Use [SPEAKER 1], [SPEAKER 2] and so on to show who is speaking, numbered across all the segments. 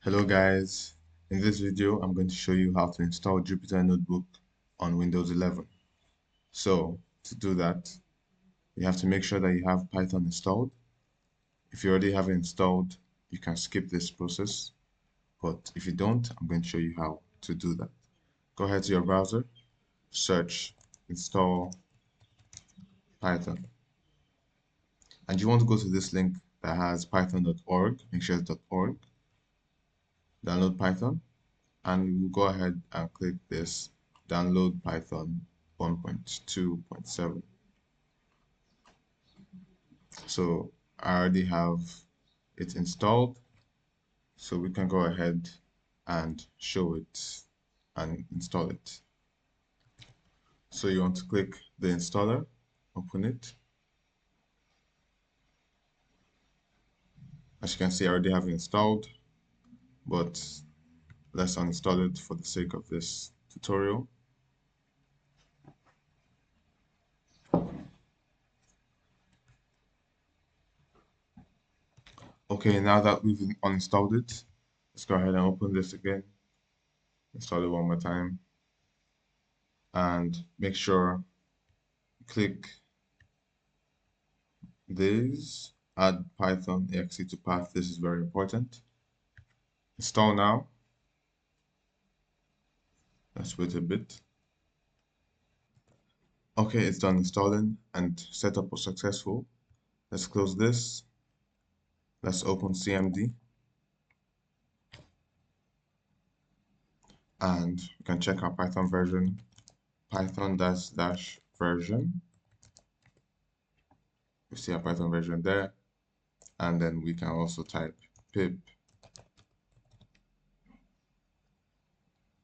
[SPEAKER 1] Hello guys, in this video I'm going to show you how to install Jupyter Notebook on Windows 11. So to do that, you have to make sure that you have Python installed. If you already have it installed, you can skip this process, but if you don't, I'm going to show you how to do that. Go ahead to your browser, search install Python, and you want to go to this link that has python.org, make sure it's .org, download Python, and we'll go ahead and click this download Python 1.2.7. So I already have it installed, so we can go ahead and show it and install it. So you want to click the installer, open it. As you can see, I already have it installed, but let's uninstall it for the sake of this tutorial. Okay, now that we've uninstalled it, let's go ahead and open this again. Install it one more time and make sure you click this, add Python exe to path. This is very important. Install now. Let's wait a bit. Okay, it's done installing and setup was successful. Let's close this. Let's open CMD and we can check our Python version, Python dash version. We see our Python version there, and then we can also type pip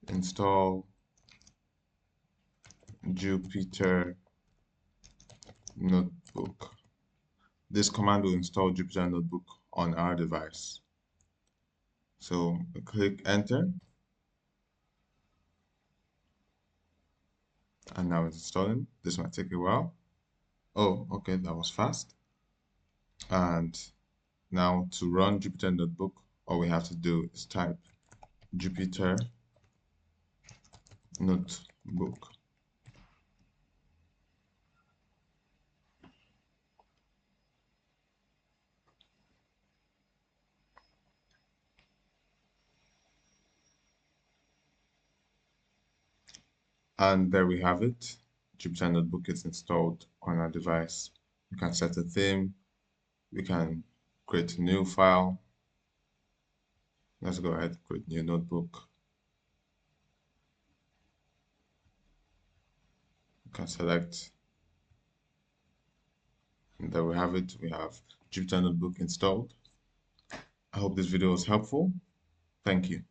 [SPEAKER 1] install Jupyter Notebook. This command will install Jupyter Notebook on our device. So click enter, and now it's installing. This might take a while. Oh, okay, that was fast. And now to run Jupyter Notebook, all we have to do is type Jupyter Notebook. And there we have it. Jupyter Notebook is installed on our device. We can set a theme. We can create a new file. Let's go ahead and create a new notebook. We can select, and there we have it. We have Jupyter Notebook installed. I hope this video was helpful. Thank you.